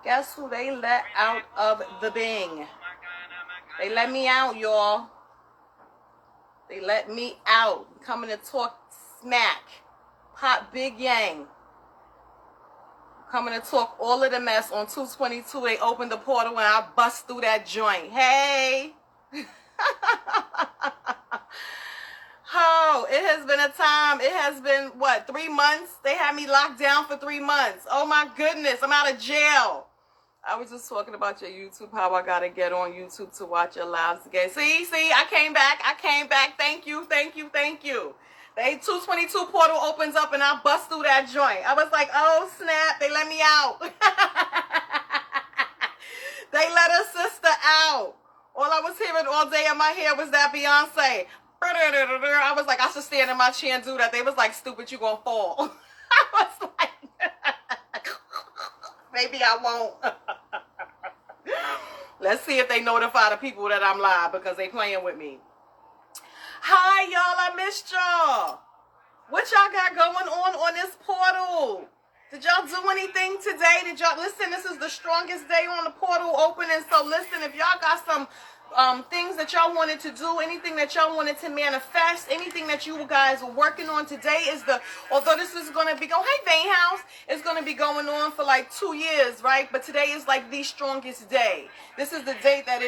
Guess who they let out of the Bing? They let me out, y'all. They let me out. Coming to talk smack. Pop Big Yang. Coming to talk all of the mess on 222. They opened the portal and I bust through that joint. Hey! Oh, it has been a time. It has been, what, 3 months? They had me locked down for 3 months. Oh my goodness, I'm out of jail. I was just talking about your YouTube, how I gotta get on YouTube to watch your lives again. See, I came back. Thank you. The 222 portal opens up and I bust through that joint. I was like, oh snap, they let me out. They let a sister out. All I was hearing all day in my head was that Beyonce. I was like, I should stand in my chair and do that. They was like, stupid, you gonna fall. I was like, maybe I won't. Let's see if they notify the people that I'm live because they playing with me. Hi, y'all. I missed y'all. What y'all got going on this portal? Did y'all do anything today? Did y'all listen? This is the strongest day on the portal opening. So listen, if y'all got some things that y'all wanted to do, anything that y'all wanted to manifest, anything that you guys are working on today is although this is going to be going, hey Vein House, it's going to be going on for like 2 years, right? But today is like the strongest day. This is the day that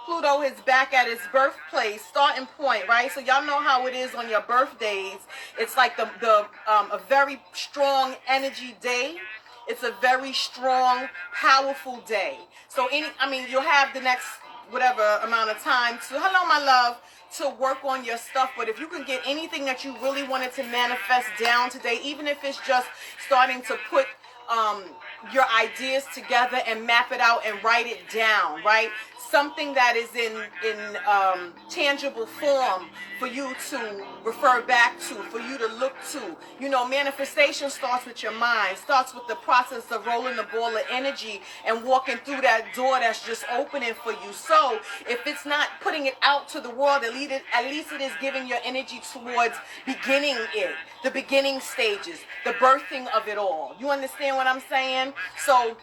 Pluto is back at its birthplace, starting point, right? So y'all know how it is on your birthdays. It's like a very strong energy day. It's a very strong, powerful day. So you'll have the next whatever amount of time to, hello my love, to work on your stuff. But if you can get anything that you really wanted to manifest down today, even if it's just starting to put your ideas together and map it out and write it down, right? Something that is in tangible form for you to refer back to, for you to look to. You know, manifestation starts with your mind, starts with the process of rolling the ball of energy and walking through that door that's just opening for you. So if it's not putting it out to the world, at least it is giving your energy towards beginning it, the beginning stages, the birthing of it all. You understand what I'm saying? So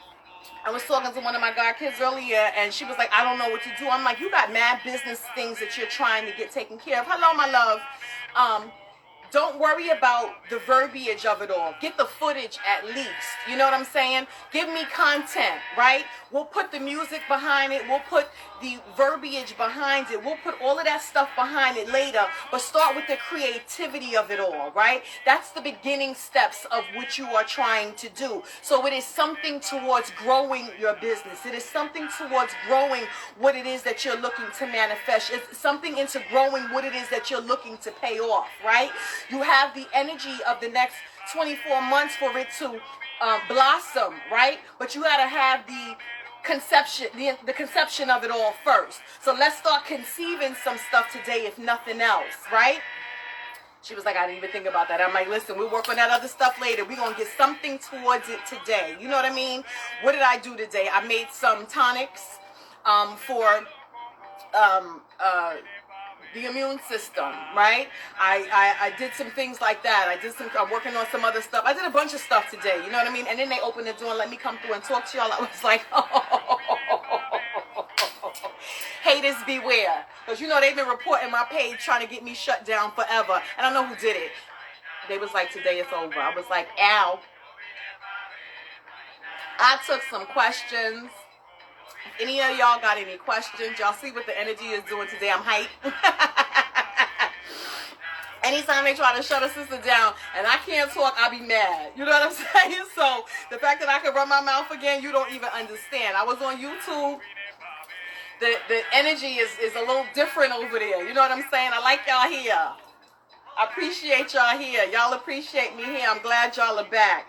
I was talking to one of my godkids earlier, and she was like, I don't know what to do. I'm like, you got mad business things that you're trying to get taken care of. Hello, my love. Don't worry about the verbiage of it all. Get the footage at least. You know what I'm saying? Give me content, right? We'll put the music behind it. We'll put the verbiage behind it. We'll put all of that stuff behind it later. But start with the creativity of it all, right? That's the beginning steps of what you are trying to do. So it is something towards growing your business. It is something towards growing what it is that you're looking to manifest. It's something into growing what it is that you're looking to pay off, right? You have the energy of the next 24 months for it to blossom, right? But you got to have the conception of it all first. So let's start conceiving some stuff today, if nothing else, right? She was like, I didn't even think about that. I'm like, listen, we'll work on that other stuff later. We're going to get something towards it today. You know what I mean? What did I do today? I made some tonics for the immune system, right? I did some things like that. I'm working on some other stuff. I did a bunch of stuff today, you know what I mean? And then they opened the door and let me come through and talk to y'all. I was like, haters beware. Because you know they've been reporting my page trying to get me shut down forever. And I know who did it. They was like, today it's over. I was like, ow. I took some questions. Any of y'all got any questions? Y'all see what the energy is doing today? I'm hyped. Anytime they try to shut a sister down and I can't talk, I'll be mad. You know what I'm saying? So the fact that I can run my mouth again, you don't even understand. I was on YouTube. The energy is a little different over there. You know what I'm saying? I like y'all here. I appreciate y'all here. Y'all appreciate me here. I'm glad y'all are back.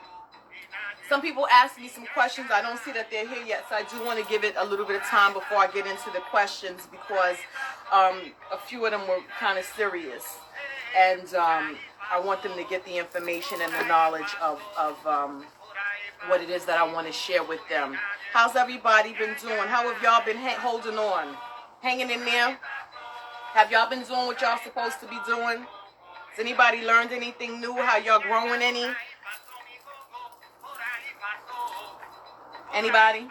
Some people ask me some questions. I don't see that they're here yet, so I do want to give it a little bit of time before I get into the questions because a few of them were kind of serious. And I want them to get the information and the knowledge of what it is that I want to share with them. How's everybody been doing? How have y'all been holding on? Hanging in there? Have y'all been doing what y'all supposed to be doing? Has anybody learned anything new? How y'all growing any? Anybody?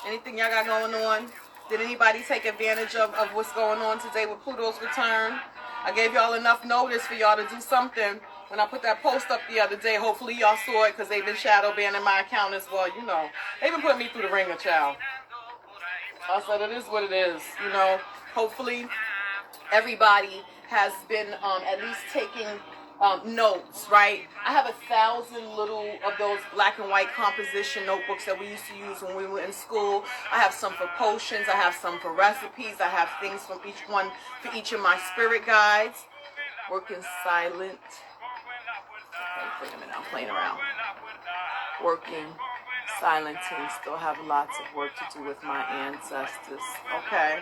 Anything y'all got going on? Did anybody take advantage of what's going on today with Pluto's return? I gave y'all enough notice for y'all to do something. When I put that post up the other day, hopefully y'all saw it because they've been shadow banning my account as well. You know, they've been putting me through the ringer, child. I said it is what it is. You know, hopefully everybody has been at least taking notes, right? I have 1,000 little of those black and white composition notebooks that we used to use when we were in school. I have some for potions. I have some for recipes. I have things from each one for each of my spirit guides. Working silent. Okay, wait a minute, I'm playing around. Working, silencing, still have lots of work to do with my ancestors. Okay.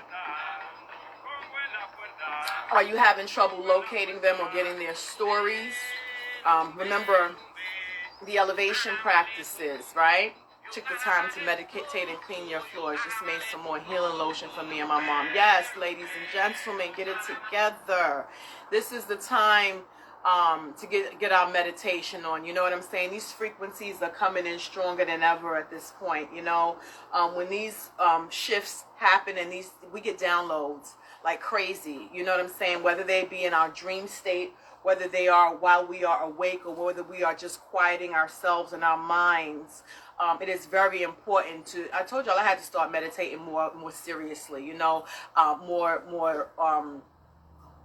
Are you having trouble locating them or getting their stories? Remember the elevation practices, right? Took the time to meditate and clean your floors. Just made some more healing lotion for me and my mom. Yes, ladies and gentlemen, get it together. This is the time to get our meditation on. You know what I'm saying? These frequencies are coming in stronger than ever at this point. You know, when these shifts happen and we get downloads like crazy. You know what I'm saying? Whether they be in our dream state, whether they are while we are awake, or whether we are just quieting ourselves and our minds. It is very important to, I told y'all I had to start meditating more seriously, you know, more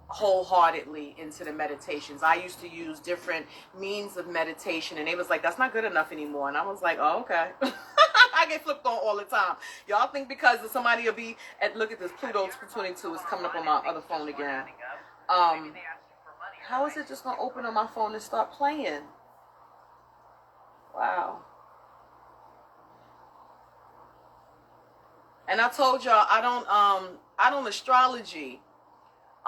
wholeheartedly into the meditations. I used to use different means of meditation, and they was like, that's not good enough anymore. And I was like, oh, okay. I get flipped on all the time. Y'all think because somebody will be look at this, Pluto's 22 is coming up on my other phone again. How is it just gonna open on my phone and start playing? Wow. And I told y'all I don't astrology.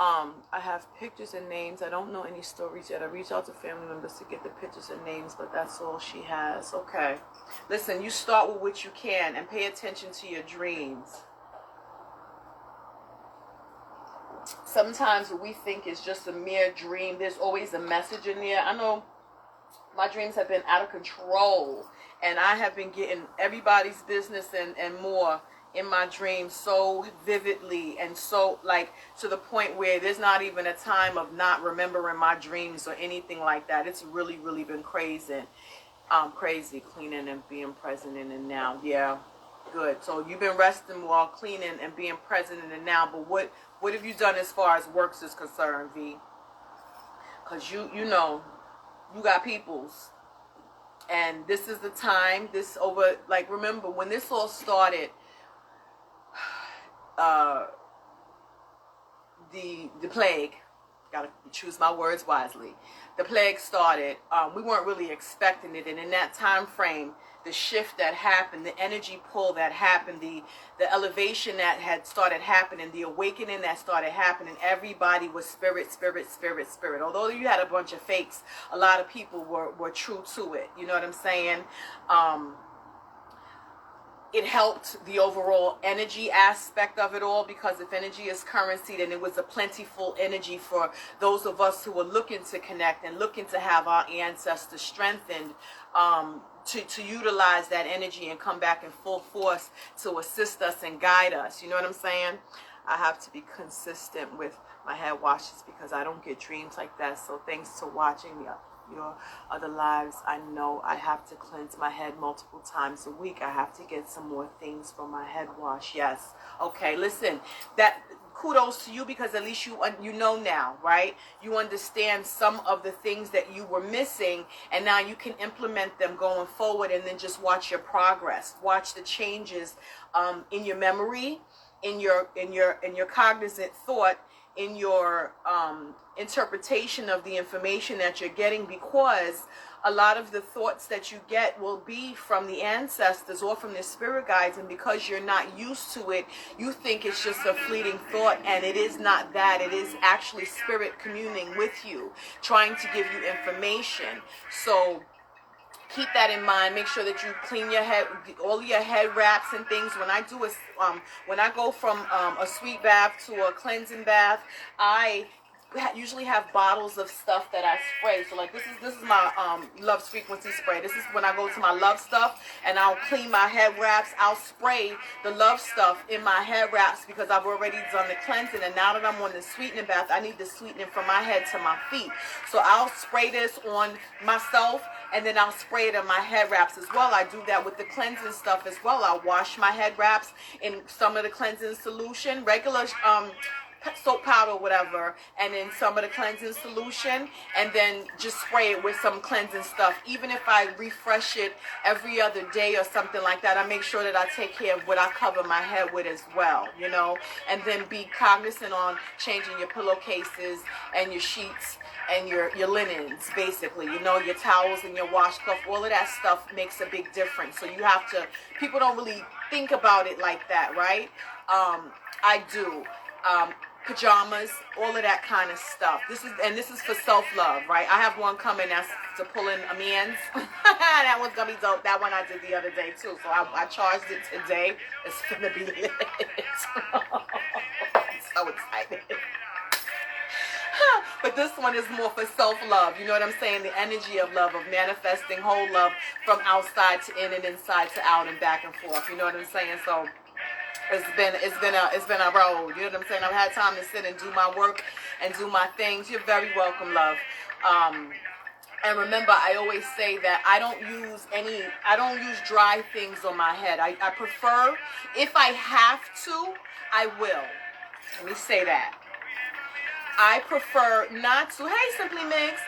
I have pictures and names. I don't know any stories yet. I reached out to family members to get the pictures and names, but that's all she has. Okay. Listen, you start with what you can and pay attention to your dreams. Sometimes what we think is just a mere dream, there's always a message in there. I know my dreams have been out of control, and I have been getting everybody's business and more in my dreams so vividly, and so like to the point where there's not even a time of not remembering my dreams or anything like that. It's really been crazy. Crazy cleaning and being present in the now. Yeah, good. So you've been resting while cleaning and being present in the now, but what have you done as far as works is concerned, V? Because you know you got peoples, and this is the time. This over, like, remember when this all started, the plague, gotta choose my words wisely, the plague started. We weren't really expecting it, and in that time frame, the shift that happened, the energy pull that happened, the elevation that had started happening, the awakening that started happening, everybody was spirit. Although you had a bunch of fakes, a lot of people were true to it. You know what I'm saying? It helped the overall energy aspect of it all, because if energy is currency, then it was a plentiful energy for those of us who were looking to connect and looking to have our ancestors strengthened, to utilize that energy and come back in full force to assist us and guide us. You know what I'm saying? I have to be consistent with my head washes because I don't get dreams like that. So thanks to watching your other lives, I know I have to cleanse my head multiple times a week. I have to get some more things for my head wash. Yes. Okay, listen, that kudos to you, because at least you know now, right? You understand some of the things that you were missing, and now you can implement them going forward, and then just watch your progress. Watch the changes in your memory, in your cognizant thought, in your interpretation of the information that you're getting, because a lot of the thoughts that you get will be from the ancestors or from the spirit guides, and because you're not used to it, you think it's just a fleeting thought, and it is not that. It is actually spirit communing with you, trying to give you information. So keep that in mind. Make sure that you clean your head, all your head wraps and things. When I do when I go from a sweet bath to a cleansing bath, I usually have bottles of stuff that I spray. So like this is my Love's Frequency spray. This is when I go to my love stuff and I'll clean my head wraps. I'll spray the love stuff in my head wraps because I've already done the cleansing, and now that I'm on the sweetening bath, I need the sweetening from my head to my feet. So I'll spray this on myself, and then I'll spray it in my head wraps as well. I do that with the cleansing stuff as well. I'll wash my head wraps in some of the cleansing solution, regular soap powder or whatever, and then some of the cleansing solution, and then just spray it with some cleansing stuff. Even if I refresh it every other day or something like that, I make sure that I take care of what I cover my head with as well, you know. And then be cognizant on changing your pillowcases and your sheets and your linens, basically, you know, your towels and your washcloth. All of that stuff makes a big difference. So you have to, people don't really think about it like that, right? I do. Pajamas, all of that kind of stuff. This is for self-love, right? I have one coming that's to pull in a man's. That one's gonna be dope. That one I did the other day too. So I charged it today. It's gonna be lit. I'm so excited. But this one is more for self-love. You know what I'm saying? The energy of love, of manifesting whole love from outside to in and inside to out and back and forth. You know what I'm saying? So it's been a road. You know what I'm saying? I've had time to sit and do my work and do my things. You're very welcome, love. And remember, I always say that I don't use dry things on my head. I prefer, if I have to, I will. Let me say that. I prefer not to. Hey, Simply Mix.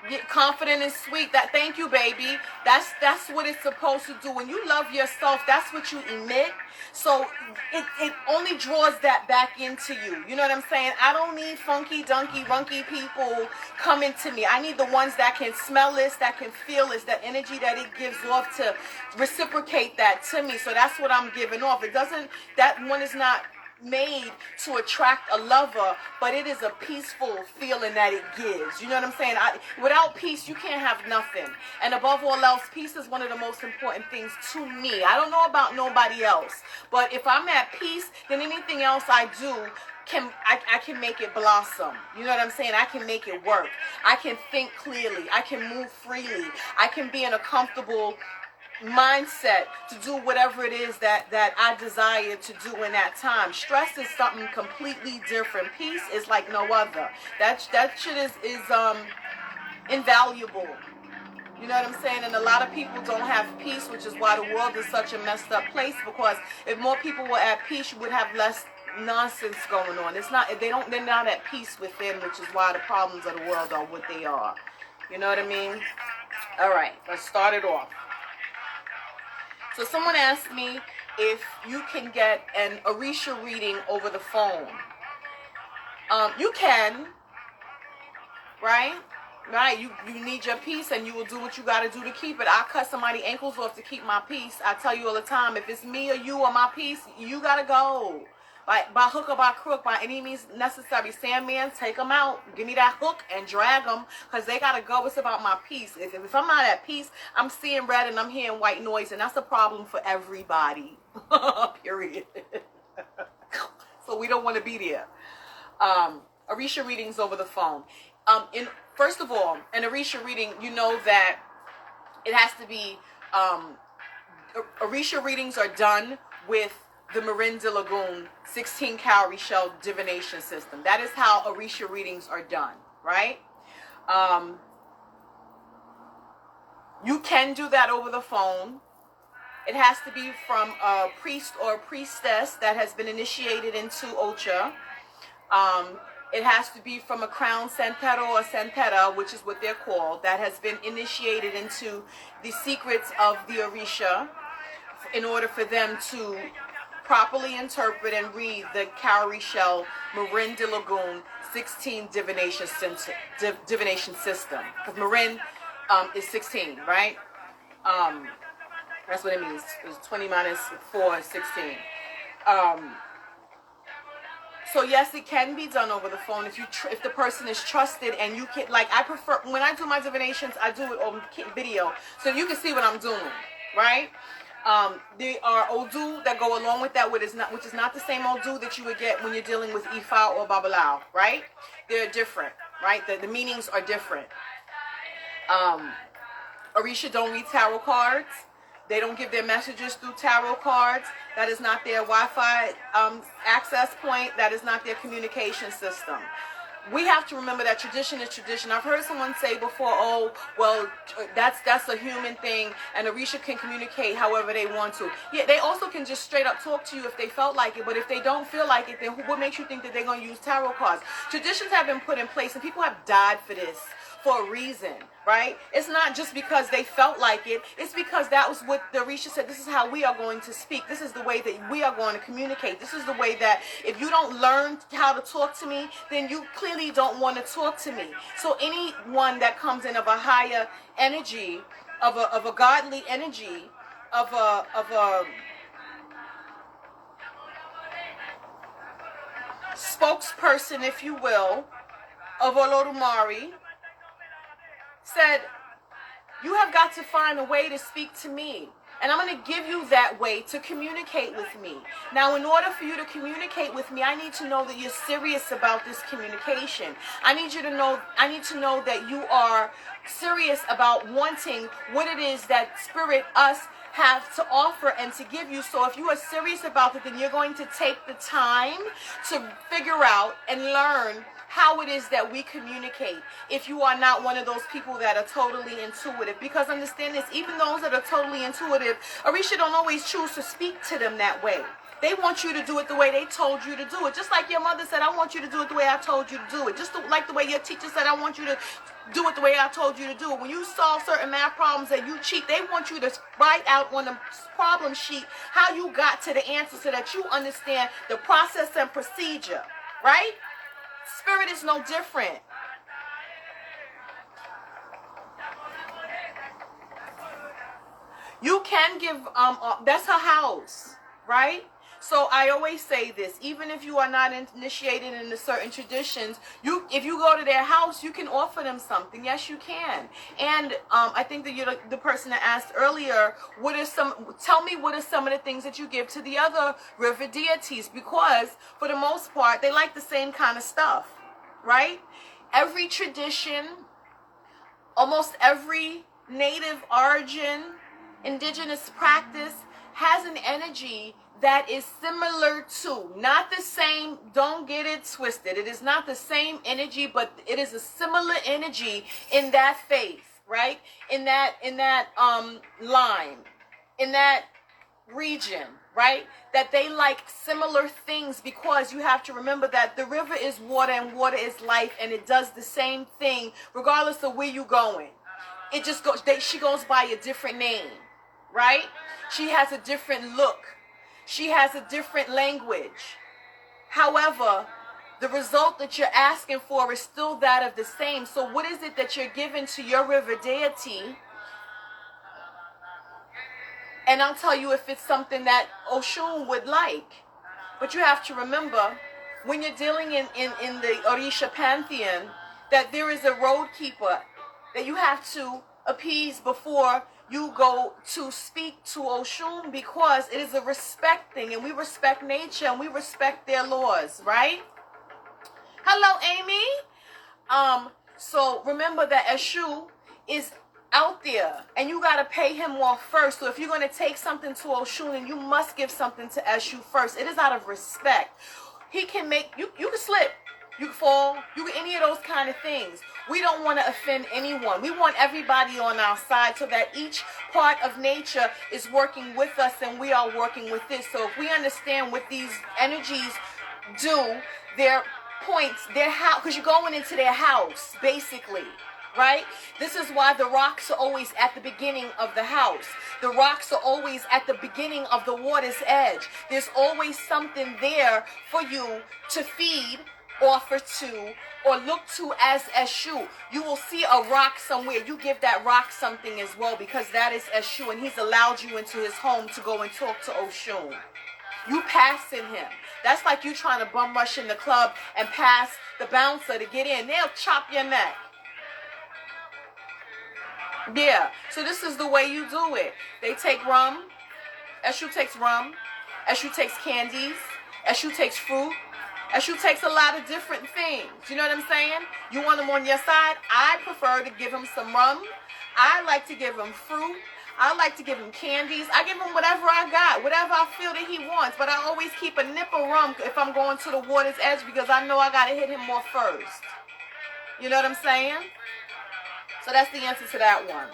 Get confident and sweet. That, thank you, baby. That's what it's supposed to do. When you love yourself, that's what you emit. So it only draws that back into you. You know what I'm saying? I don't need funky, dunky, runky people coming to me. I need the ones that can smell this, that can feel this, that energy that it gives off to reciprocate that to me. So that's what I'm giving off. That one is not made to attract a lover, but it is a peaceful feeling that it gives. You know what I'm saying? Without peace, you can't have nothing. And above all else, peace is one of the most important things to me. I don't know about nobody else, but if I'm at peace, then anything else I do, I can make it blossom. You know what I'm saying? I can make it work. I can think clearly. I can move freely. I can be in a comfortable mindset to do whatever it is that I desire to do in that time. Stress is something completely different. Peace is like no other. That shit is invaluable. You know what I'm saying? And a lot of people don't have peace, which is why the world is such a messed up place, because if more people were at peace, you would have less nonsense going on. They're not at peace within, which is why the problems of the world are what they are. You know what I mean? All right, let's start it off. So someone asked me if you can get an Arisha reading over the phone. You can, right? Right, you need your peace, and you will do what you got to do to keep it. I cut somebody's ankles off to keep my peace. I tell you all the time, if it's me or you or my peace, you got to go. By hook or by crook, by any means necessary. Sandman, take them out. Give me that hook and drag them, because they got to go. It's about my peace. If I'm not at peace, I'm seeing red and I'm hearing white noise, and that's a problem for everybody. Period. So we don't want to be there. Arisha readings over the phone. First of all, an Arisha reading, you know that it has to be, Arisha readings are done with the Marin de Lagoon 16 calorie shell divination system. That is how Arisha readings are done, right? You can do that over the phone. It has to be from a priest or a priestess that has been initiated into Ocha. It has to be from a crown santero or santera, which is what they're called, that has been initiated into the secrets of the Arisha in order for them to properly interpret and read the cowrie shell Marin de Lagoon 16 divination system. Because Marin is 16, right? That's what it means. It's 20 minus 4 is 16. So yes, it can be done over the phone if the person is trusted, and you can, like, I prefer, when I do my divinations, I do it on video so you can see what I'm doing, right? There are Odu that go along with that, which is not the same Odu that you would get when you're dealing with Ifa or Babalao, right? They're different, right? The meanings are different. Arisha don't read tarot cards. They don't give their messages through tarot cards. That is not their Wi-Fi access point. That is not their communication system. We have to remember that tradition is tradition. I've heard someone say before, oh, well, that's a human thing, and Arisha can communicate however they want to. Yeah, they also can just straight up talk to you if they felt like it, but if they don't feel like it, then what makes you think that they're going to use tarot cards? Traditions have been put in place, and people have died for this for a reason, right? It's not just because they felt like it. It's because that was what the Arisha said. This is how we are going to speak. This is the way that we are going to communicate. This is the way that if you don't learn how to talk to me, then you clearly don't want to talk to me. So anyone that comes in of a higher energy, of a godly energy, of a spokesperson, if you will, of Olodumare, said, you have got to find a way to speak to me. And I'm going to give you that way to communicate with me. Now, in order for you to communicate with me, I need to know that you're serious about this communication. I need to know that you are serious about wanting what it is that Spirit, us, have to offer and to give you. So if you are serious about it, then you're going to take the time to figure out and learn how it is that we communicate, if you are not one of those people that are totally intuitive. Because understand this, even those that are totally intuitive, Arisha don't always choose to speak to them that way. They want you to do it the way they told you to do it. Just like your mother said, I want you to do it the way I told you to do it. Just like the way your teacher said, I want you to do it the way I told you to do it. When you solve certain math problems that you cheat, they want you to write out on the problem sheet how you got to the answer so that you understand the process and procedure, right? Spirit is no different. You can give, that's her house, right? So I always say this, even if you are not initiated into certain traditions, if you go to their house, you can offer them something. Yes, you can. And I think that you're the person that asked earlier, tell me what are some of the things that you give to the other river deities, because for the most part, they like the same kind of stuff, right? Every tradition, almost every native origin, indigenous practice has an energy that is similar to, not the same, don't get it twisted. It is not the same energy, but it is a similar energy in that faith, right? In that line, in that region, right? That they like similar things, because you have to remember that the river is water and water is life, and it does the same thing regardless of where you're going. It just goes, she goes by a different name, right? She has a different look. She has a different language. However, the result that you're asking for is still that of the same. So what is it that you're giving to your river deity? And I'll tell you if it's something that Oshun would like. But you have to remember, when you're dealing in the Orisha pantheon, that there is a road keeper that you have to appease before you go to speak to Oshun, because it is a respect thing, and we respect nature and we respect their laws, right? Hello, Amy. So remember that Eshu is out there, and you got to pay him off first. So if you're going to take something to Oshun, then you must give something to Eshu first. It is out of respect. He can make you can slip, you can fall, you can any of those kind of things. We don't want to offend anyone. We want everybody on our side, so that each part of nature is working with us and we are working with this. So if we understand what these energies do, their points, their house, because you're going into their house, basically, right? This is why the rocks are always at the beginning of the house. The rocks are always at the beginning of the water's edge. There's always something there for you to feed, offer to, or look to as Eshu. You will see a rock somewhere. You give that rock something as well, because that is Eshu, and he's allowed you into his home to go and talk to Oshun. You passing him. That's like you trying to bum rush in the club and pass the bouncer to get in. They'll chop your neck. Yeah, so this is the way you do it. They take rum, Eshu takes rum. Eshu takes candies. Eshu takes fruit. Eshu takes a lot of different things. You know what I'm saying? You want him on your side? I prefer to give him some rum. I like to give him fruit. I like to give him candies. I give him whatever I got, whatever I feel that he wants. But I always keep a nip of rum if I'm going to the water's edge because I know I got to hit him more first. You know what I'm saying? So that's the answer to that one.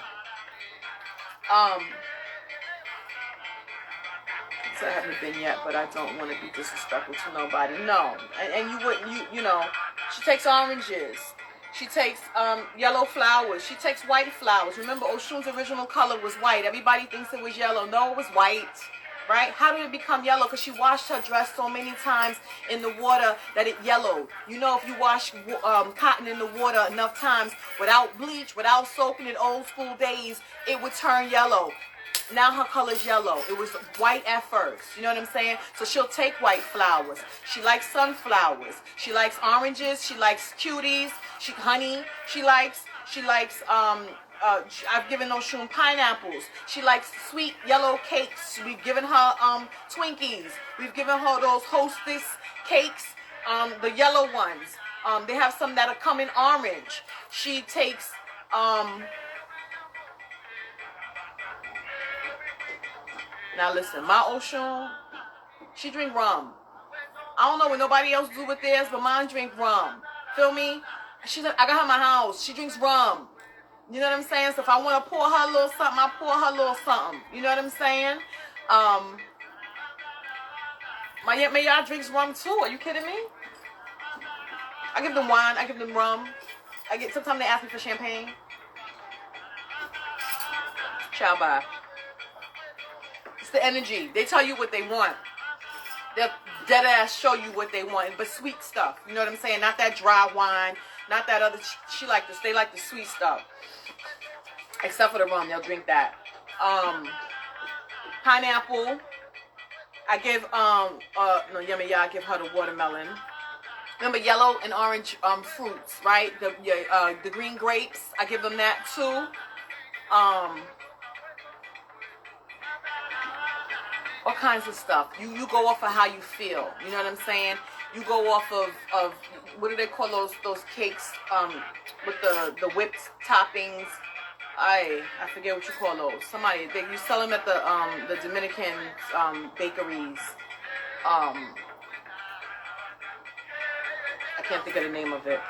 So I haven't been yet, but I don't want to be disrespectful to nobody. No. And you wouldn't, you know, she takes oranges. She takes yellow flowers. She takes white flowers. Remember, Oshun's original color was white. Everybody thinks it was yellow. No, it was white. Right? How did it become yellow? Because she washed her dress so many times in the water that it yellowed. You know, if you wash cotton in the water enough times without bleach, without soaking in old school days, it would turn yellow. Now her color's yellow. It was white at first. You know what I'm saying? So she'll take white flowers. She likes sunflowers. She likes oranges. She likes cuties. Honey. She likes I've given Oshun pineapples. She likes sweet yellow cakes. We've given her Twinkies. We've given her those Hostess cakes, the yellow ones. They have some that are come in orange. She takes now listen, my Oshun, she drink rum. I don't know what nobody else do with theirs, but mine drink rum. Feel me? I got her in my house. She drinks rum. You know what I'm saying? So if I want to pour her a little something, I pour her a little something. You know what I'm saying? My Aunt Mayar drinks rum too. Are you kidding me? I give them wine. I give them rum. Sometimes they ask me for champagne. Ciao, bye. It's the energy. They tell you what they want. They'll dead ass show you what they want, but sweet stuff. You know what I'm saying? Not that dry wine, not that other. They like the sweet stuff. Except for the rum, they'll drink that. Pineapple. I give I give her the watermelon. Remember yellow and orange fruits, right? The green grapes. I give them that too. All kinds of stuff. You go off of how you feel. You know what I'm saying? You go off of what do they call those cakes with the whipped toppings? I forget what you call those. You sell them at the Dominican bakeries. I can't think of the name of it.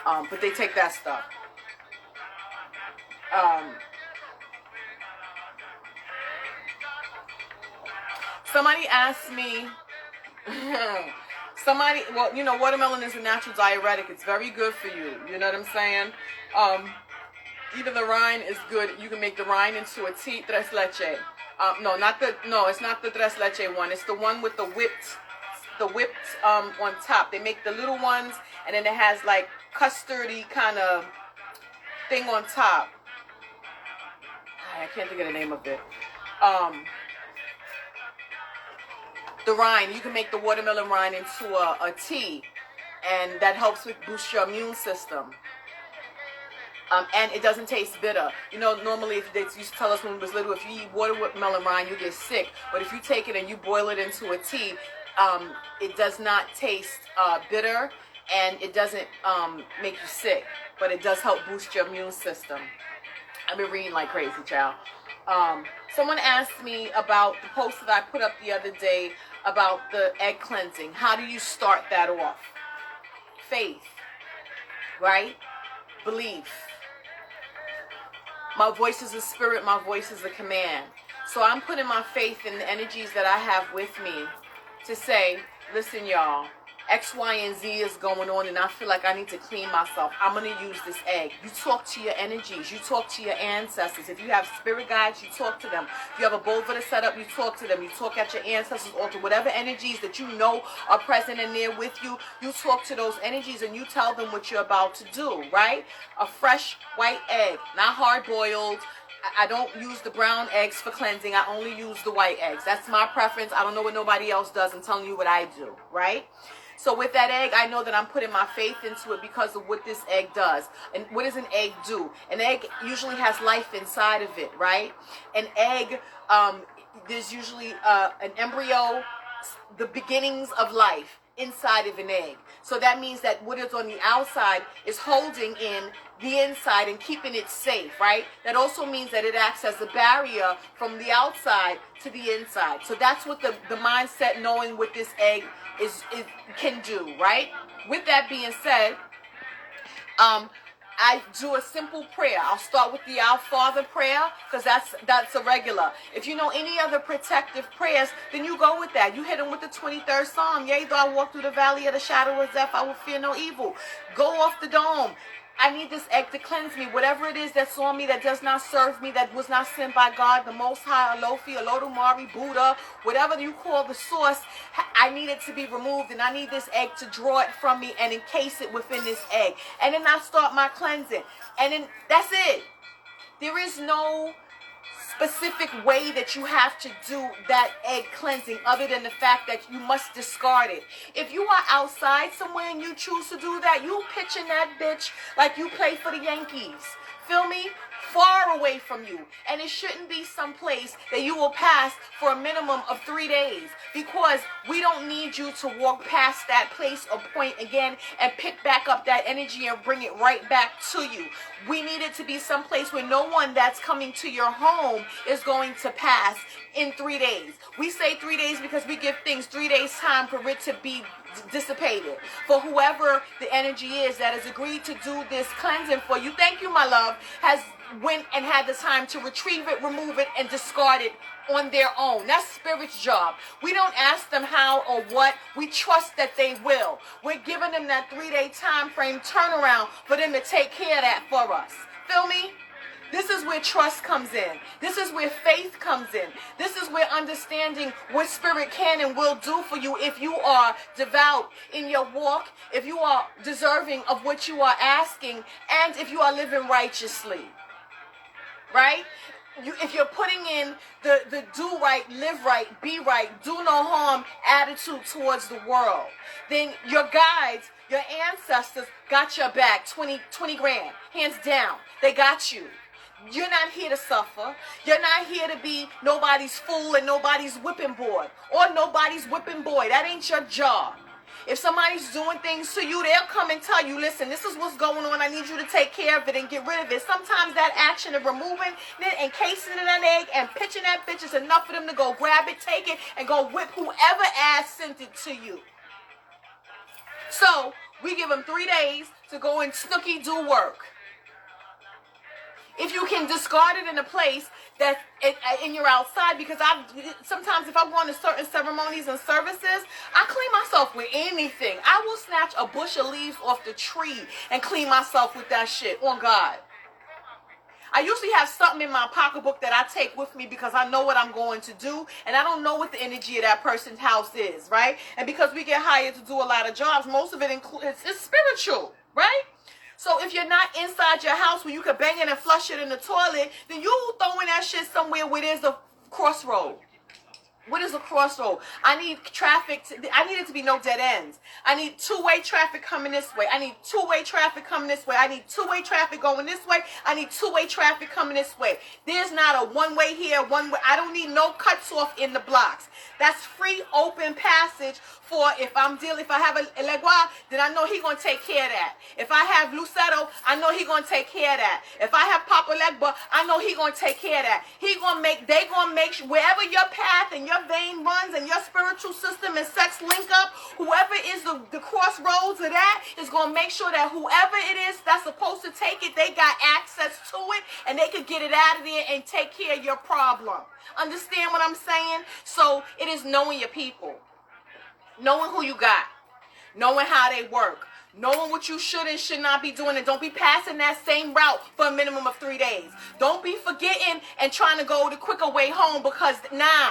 But they take that stuff. Somebody asked me, well, you know, watermelon is a natural diuretic. It's very good for you. You know what I'm saying? Even the rind is good. You can make the rind into a tea, tres leche. It's not the tres leche one. It's the one with the whipped on top. They make the little ones, and then it has like custardy kind of thing on top. I can't think of the name of it. The rind, you can make the watermelon rind into a tea, and that helps with boost your immune system. And it doesn't taste bitter. You know, normally if they used to tell us when we was little, if you eat watermelon rind, you get sick. But if you take it and you boil it into a tea, it does not taste bitter, and it doesn't make you sick. But it does help boost your immune system. I've been reading like crazy, child. Someone asked me about the post that I put up the other day about the egg cleansing. How do you start that off? Faith, right? Belief. My voice is a spirit, my voice is a command. So I'm putting my faith in the energies that I have with me to say, listen, y'all, X, Y, and Z is going on, and I feel like I need to clean myself. I'm going to use this egg. You talk to your energies. You talk to your ancestors. If you have spirit guides, you talk to them. If you have a bowl for the setup, you talk to them. You talk at your ancestors' altar. Whatever energies that you know are present in there with you, you talk to those energies, and you tell them what you're about to do, right? A fresh white egg, not hard-boiled. I don't use the brown eggs for cleansing. I only use the white eggs. That's my preference. I don't know what nobody else does. I'm telling you what I do, right? So with that egg, I know that I'm putting my faith into it because of what this egg does. And what does an egg do? An egg usually has life inside of it, right? An egg there's usually an embryo, the beginnings of life inside of an egg. So that means that what is on the outside is holding in the inside and keeping it safe, right? That also means that it acts as a barrier from the outside to the inside. So that's what the mindset, knowing what this egg is can do, right? With that being said, I do a simple prayer. I'll start with the Our Father prayer, because that's a regular. If you know any other protective prayers, then you go with that. You hit them with the 23rd Psalm. Yea, though I walk through the valley of the shadow of death, I will fear no evil. Go off the dome. I need this egg to cleanse me. Whatever it is that's on me that does not serve me, that was not sent by God, the Most High, Alofi, Olodumare, Buddha, whatever you call the source, I need it to be removed, and I need this egg to draw it from me and encase it within this egg. And then I start my cleansing. And then that's it. There is no specific way that you have to do that egg cleansing, other than the fact that you must discard it. If you are outside somewhere and you choose to do that, you pitching that bitch like you play for the Yankees. Feel me? Far away from you. And it shouldn't be someplace that you will pass for a minimum of 3 days, because we don't need you to walk past that place or point again and pick back up that energy and bring it right back to you. We need it to be someplace where no one that's coming to your home is going to pass in 3 days. We say 3 days because we give things 3 days time for it to be dissipated. For whoever the energy is that has agreed to do this cleansing for you, thank you, my love, has went and had the time to retrieve it, remove it, and discard it on their own. That's Spirit's job. We don't ask them how or what. We trust that they will. We're giving them that 3-day time frame turnaround for them to take care of that for us. Feel me? This is where trust comes in. This is where faith comes in. This is where understanding what Spirit can and will do for you if you are devout in your walk, if you are deserving of what you are asking, and if you are living righteously. Right? If you're putting in the do right, live right, be right, do no harm attitude towards the world, then your guides, your ancestors got your back. 20 grand, hands down. They got you. You're not here to suffer. You're not here to be nobody's fool and nobody's whipping boy or nobody's whipping boy. That ain't your job. If somebody's doing things to you, they'll come and tell you, listen, this is what's going on. I need you to take care of it and get rid of it. Sometimes that action of removing it, encasing it in an egg, and pitching that bitch is enough for them to go grab it, take it, and go whip whoever ass sent it to you. So we give them 3 days to go and snooky do work. If you can discard it in a place that in your outside, because sometimes if I go into certain ceremonies and services, I clean myself with anything. I will snatch a bush of leaves off the tree and clean myself with that shit, on God. I usually have something in my pocketbook that I take with me because I know what I'm going to do, and I don't know what the energy of that person's house is, right? And because we get hired to do a lot of jobs, most of it includes, it's spiritual, right? So if you're not inside your house where you can bang it and flush it in the toilet, then you throwing that shit somewhere where there's a crossroad. What is a crossroad? I need traffic. I need it to be no dead ends. I need two-way traffic coming this way. I need two-way traffic coming this way. I need two-way traffic going this way. I need two-way traffic coming this way. There's not a one-way here, one-way. I don't need no cuts off in the blocks. That's free, open passage for if I have a Legua, then I know he gonna take care of that. If I have Lucero, I know he gonna take care of that. If I have Papa Legba, I know he gonna take care of that. They gonna make sure wherever your path and your vein runs and your spiritual system and sex link up, whoever is the crossroads of that is gonna make sure that whoever it is that's supposed to take it, they got access to it and they could get it out of there and take care of your problem. Understand what I'm saying? So it is knowing your people. Knowing who you got, knowing how they work, knowing what you should and should not be doing, and don't be passing that same route for a minimum of 3 days. Don't be forgetting and trying to go the quicker way home, because nah.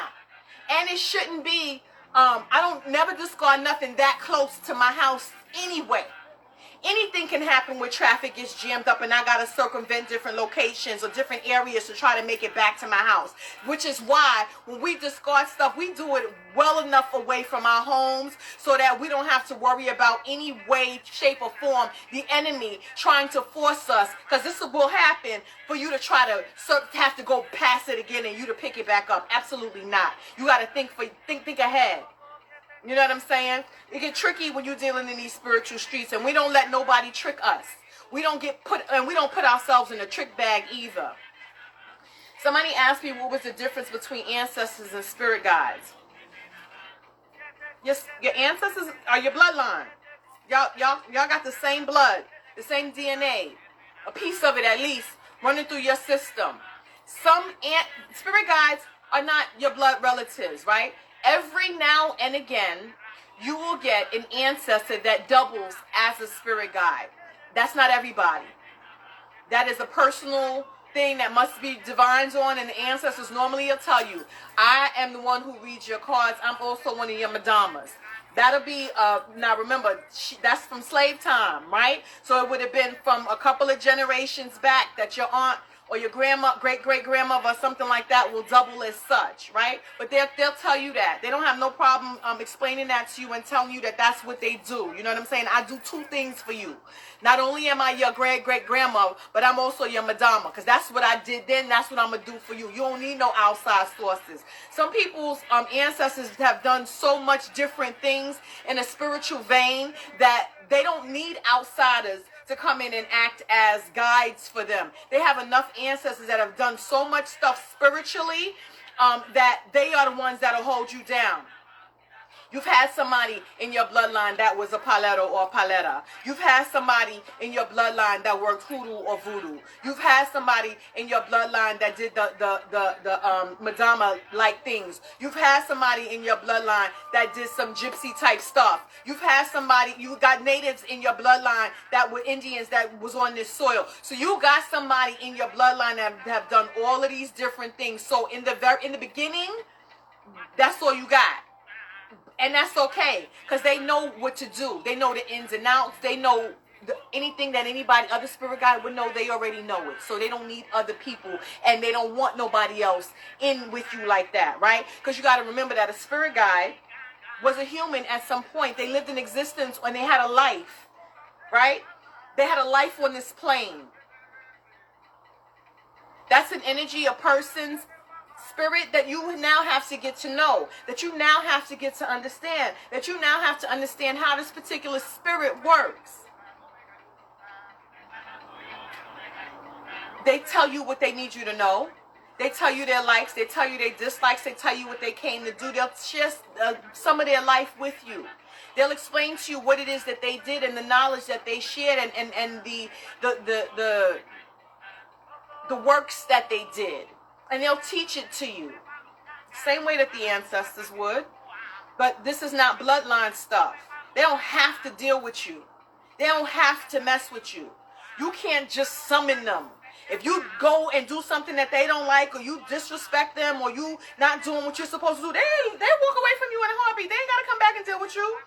And it shouldn't be, I don't never discard nothing that close to my house anyway. Anything can happen where traffic gets jammed up and I got to circumvent different locations or different areas to try to make it back to my house. Which is why when we discard stuff, we do it well enough away from our homes so that we don't have to worry about any way, shape, or form the enemy trying to force us. Because this will happen for you to try to have to go past it again and you to pick it back up. Absolutely not. You got to think ahead. You know what I'm saying? It get tricky when you're dealing in these spiritual streets, and we don't let nobody trick us. We don't put ourselves in a trick bag either. Somebody asked me what was the difference between ancestors and spirit guides. Yes, your ancestors are your bloodline. Y'all got the same blood, the same DNA, a piece of it at least running through your system. Some spirit guides are not your blood relatives, right? Every now and again, you will get an ancestor that doubles as a spirit guide. That's not everybody. That is a personal thing that must be divines on, and the ancestors normally will tell you, I am the one who reads your cards. I'm also one of your madamas. That'll be, now remember, that's from slave time, right? So it would have been from a couple of generations back that your aunt or your grandma, great-great-grandmother or something like that will double as such, right? But they'll tell you that. They don't have no problem explaining that to you and telling you that that's what they do. You know what I'm saying? I do two things for you. Not only am I your great-great-grandmother, but I'm also your madama, because that's what I did then. That's what I'm going to do for you. You don't need no outside sources. Some people's ancestors have done so much different things in a spiritual vein that they don't need outsiders to come in and act as guides for them. They have enough ancestors that have done so much stuff spiritually that they are the ones that will hold you down. You've had somebody in your bloodline that was a palero or a paleta. You've had somebody in your bloodline that worked hoodoo or voodoo. You've had somebody in your bloodline that did the madama-like things. You've had somebody in your bloodline that did some gypsy type stuff. You've had somebody, you got natives in your bloodline that were Indians that was on this soil. So you got somebody in your bloodline that have done all of these different things. So in the beginning, that's all you got. And that's okay, because they know what to do. They know the ins and outs. They know anything that anybody, other spirit guide would know, they already know it. So they don't need other people, and they don't want nobody else in with you like that, right? Because you got to remember that a spirit guide was a human at some point. They lived in existence and they had a life, right? They had a life on this plane. That's an energy, a person's spirit that you now have to get to know, that you now have to get to understand, that you now have to understand how this particular spirit works. They tell you what they need you to know. They tell you their likes, they tell you their dislikes, they tell you what they came to do. They'll share some of their life with you. They'll explain to you what it is that they did and the knowledge that they shared and the works that they did. And they'll teach it to you. Same way that the ancestors would. But this is not bloodline stuff. They don't have to deal with you. They don't have to mess with you. You can't just summon them. If you go and do something that they don't like, or you disrespect them, or you not doing what you're supposed to do, they walk away from you in a heartbeat. They ain't got to come back and deal with you.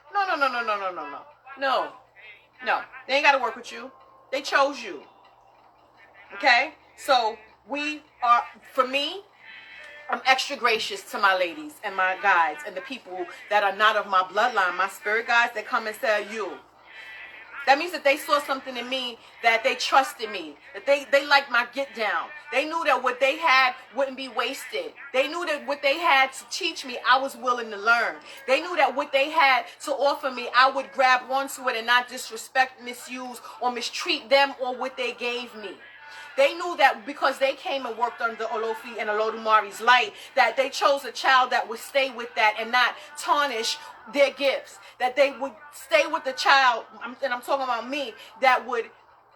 No. They ain't got to work with you. They chose you. Okay? So we are, for me, I'm extra gracious to my ladies and my guides and the people that are not of my bloodline, my spirit guides that come and say you. That means that they saw something in me, that they trusted me, that they liked my get down. They knew that what they had wouldn't be wasted. They knew that what they had to teach me, I was willing to learn. They knew that what they had to offer me, I would grab onto it and not disrespect, misuse, or mistreat them or what they gave me. They knew that because they came and worked under Olofi and Olodumari's light, that they chose a child that would stay with that and not tarnish their gifts. That they would stay with the child, and I'm talking about me, that would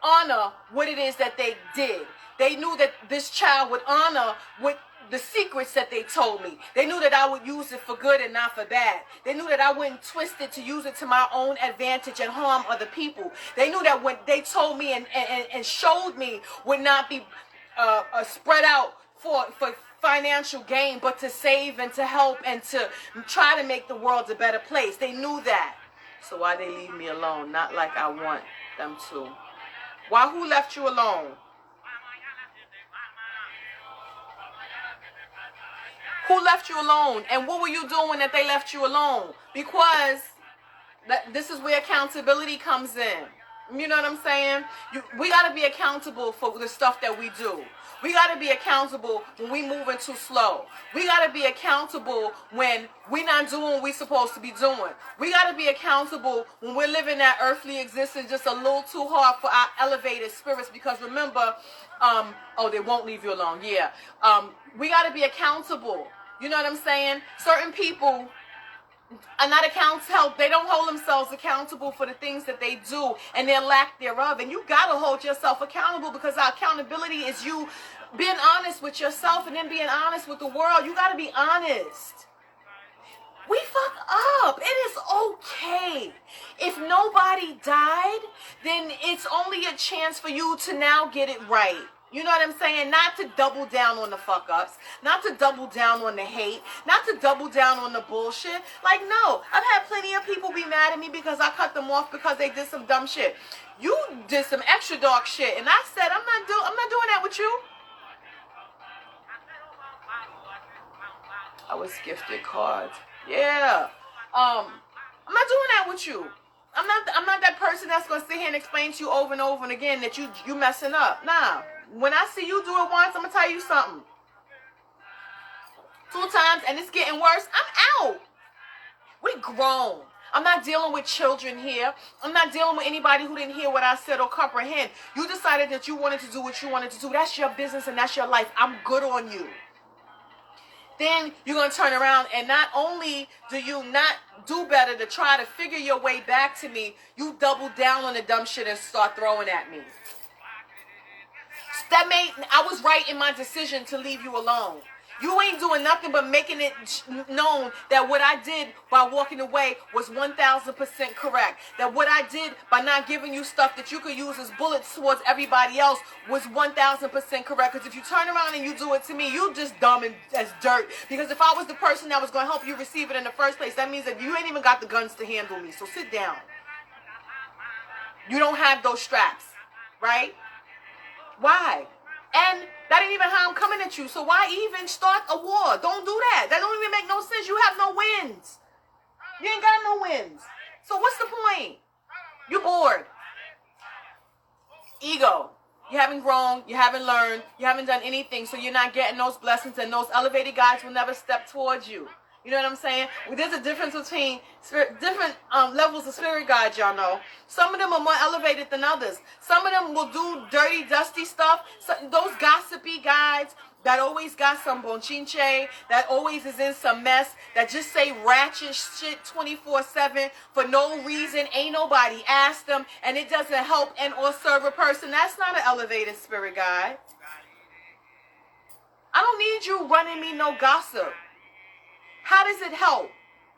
honor what it is that they did. They knew that this child would honor what the secrets that they told me. They knew that I would use it for good and not for bad. They knew that I wouldn't twist it to use it to my own advantage and harm other people. They knew that what they told me and showed me would not be spread out for financial gain, but to save and to help and to try to make the world a better place. They knew that. So why they leave me alone? Not like I want Them two. Why? Who left you alone? Who left you alone? And what were you doing that they left you alone? Because this is where accountability comes in. You know what I'm saying? We got to be accountable for the stuff that we do. We got to be accountable when we moving too slow. We got to be accountable when we're not doing what we're supposed to be doing. We got to be accountable when we're living that earthly existence just a little too hard for our elevated spirits. Because remember, they won't leave you alone. Yeah. We got to be accountable. You know what I'm saying? Certain people are not held. They don't hold themselves accountable for the things that they do and their lack thereof. And you got to hold yourself accountable, because our accountability is you being honest with yourself and then being honest with the world. You got to be honest. We fuck up. It is okay. If nobody died, then it's only a chance for you to now get it right. You know what I'm saying? Not to double down on the fuck ups, not to double down on the hate, not to double down on the bullshit. Like, no, I've had plenty of people be mad at me because I cut them off because they did some dumb shit. You did some extra dark shit, and I said, I'm not doing that with you. I was gifted cards. Yeah. I'm not doing that with you. I'm not that person that's gonna sit here and explain to you over and over and again that you messing up. Nah. When I see you do it once, I'm gonna tell you something. 2 times and it's getting worse, I'm out. We grown. I'm not dealing with children here. I'm not dealing with anybody who didn't hear what I said or comprehend. You decided that you wanted to do what you wanted to do. That's your business and that's your life. I'm good on you. Then you're going to turn around and not only do you not do better to try to figure your way back to me, you double down on the dumb shit and start throwing at me. I was right in my decision to leave you alone. You ain't doing nothing but making it known that what I did by walking away was 1,000% correct. That what I did by not giving you stuff that you could use as bullets towards everybody else was 1,000% correct. Because if you turn around and you do it to me, you just dumb and as dirt. Because if I was the person that was going to help you receive it in the first place, that means that you ain't even got the guns to handle me. So sit down. You don't have those straps, right? Why? And that ain't even how I'm coming at you. So why even start a war? Don't do that. That don't even make no sense. You have no wins. You ain't got no wins. So what's the point? You're bored. Ego. You haven't grown. You haven't learned. You haven't done anything. So you're not getting those blessings, and those elevated guides will never step towards you. You know what I'm saying? There's a difference between different levels of spirit guides, y'all know. Some of them are more elevated than others. Some of them will do dirty, dusty stuff. So those gossipy guides that always got some bonchinche, that always is in some mess, that just say ratchet shit 24/7 for no reason. Ain't nobody asked them, and it doesn't help and or serve a person. That's not an elevated spirit guide. I don't need you running me no gossip. How does it help?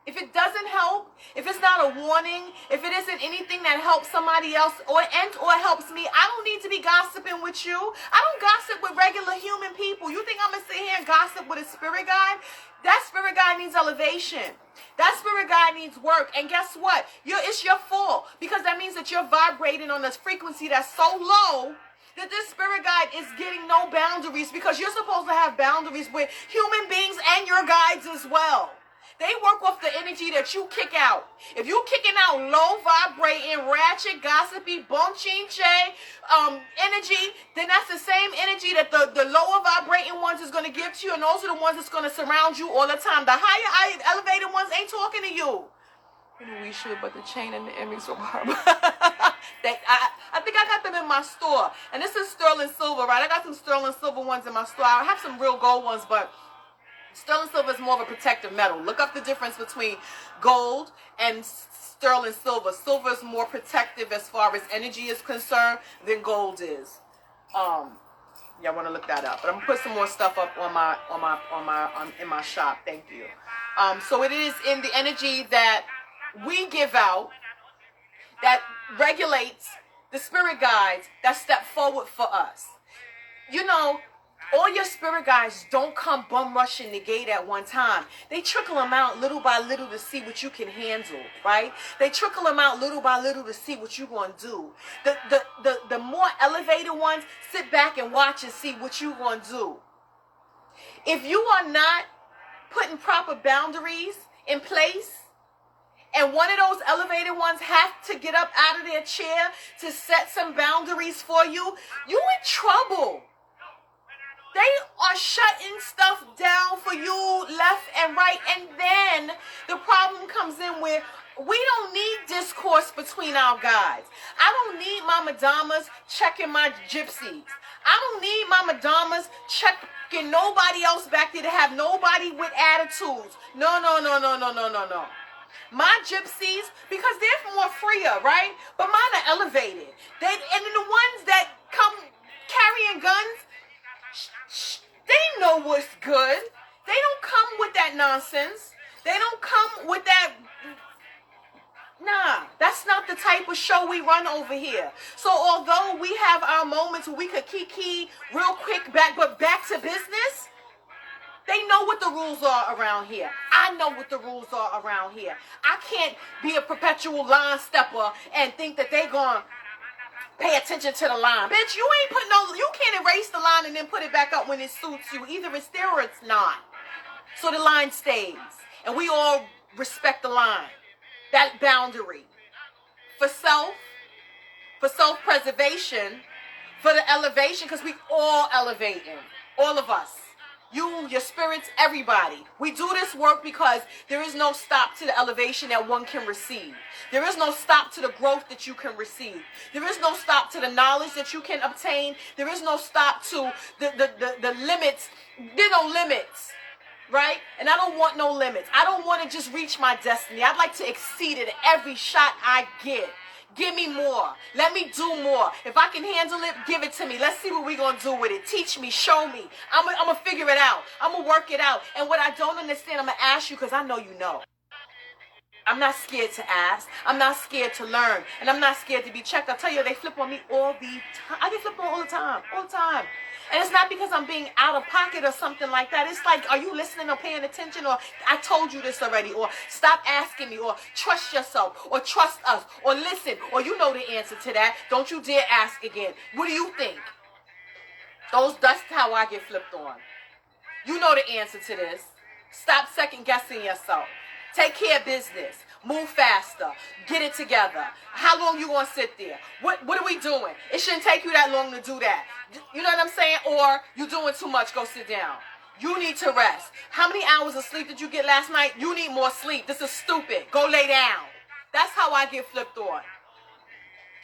If it doesn't help, if it's not a warning, if it isn't anything that helps somebody else or helps me, I don't need to be gossiping with you. I don't gossip with regular human people. You think I'm going to sit here and gossip with a spirit guide? That spirit guide needs elevation. That spirit guide needs work. And guess what? It's your fault, because that means that you're vibrating on this frequency that's so low that this spirit guide is getting no boundaries, because you're supposed to have boundaries with human beings and your guides as well. They work off the energy that you kick out. If you kicking out low vibrating, ratchet, gossipy, bonchinche energy, then that's the same energy that the lower vibrating ones is going to give to you, and those are the ones that's going to surround you all the time. The higher elevated ones ain't talking to you. We should, but the chain and the earrings were horrible. I think I got them in my store. And this is sterling silver, right? I got some sterling silver ones in my store. I have some real gold ones, but sterling silver is more of a protective metal. Look up the difference between gold and sterling silver. Silver is more protective as far as energy is concerned than gold is. Yeah, I want to look that up. But I'm gonna put some more stuff up in my shop. Thank you. So it is in the energy that we give out that regulates the spirit guides that step forward for us. You know, All your spirit guides don't come bum rushing the gate at one time. They trickle them out little by little to see what you can handle, right? They trickle them out little by little to see what you're going to do. The more elevated ones sit back and watch and see what you're going to do. If you are not putting proper boundaries in place, and one of those elevated ones have to get up out of their chair to set some boundaries for you, you in trouble. They are shutting stuff down for you left and right. And then the problem comes in where we don't need discourse between our guides. I don't need Mama Damas checking my gypsies. I don't need Mama Damas checking nobody else back there to have nobody with attitudes. No. My gypsies, because they're more freer, right? But mine are elevated. And then the ones that come carrying guns, they know what's good. They don't come with that nonsense. They don't come with that. Nah, that's not the type of show we run over here. So although we have our moments where we could kiki real quick but back to business, they know what the rules are around here. I know what the rules are around here. I can't be a perpetual line stepper and think that they gonna pay attention to the line. Bitch, you can't erase the line and then put it back up when it suits you. Either it's there or it's not. So the line stays. And we all respect the line. That boundary. For self-preservation, for the elevation, because we all elevating. All of us. You, your spirits, everybody. We do this work because there is no stop to the elevation that one can receive. There is no stop to the growth that you can receive. There is no stop to the knowledge that you can obtain. There is no stop to the limits. There are no limits, right? And I don't want no limits. I don't want to just reach my destiny. I'd like to exceed it every shot I get. Give me more. Let me do more. If I can handle it, give it to me. Let's see what we're going to do with it. Teach me. Show me. I'm going to figure it out. I'm going to work it out. And what I don't understand, I'm going to ask you because I know you know. I'm not scared to ask. I'm not scared to learn. And I'm not scared to be checked. I tell you, they flip on me all the time. I get flipped on all the time. All the time. And it's not because I'm being out of pocket or something like that. It's like, are you listening or paying attention? Or I told you this already. Or stop asking me. Or trust yourself. Or trust us. Or listen. Or you know the answer to that. Don't you dare ask again. What do you think? That's how I get flipped on. You know the answer to this. Stop second guessing yourself. Take care of business. Move faster. Get it together. How long you gonna sit there? What are we doing? It shouldn't take you that long to do that. You know what I'm saying? Or you doing too much, go sit down. You need to rest. How many hours of sleep did you get last night? You need more sleep. This is stupid. Go lay down. That's how I get flipped on.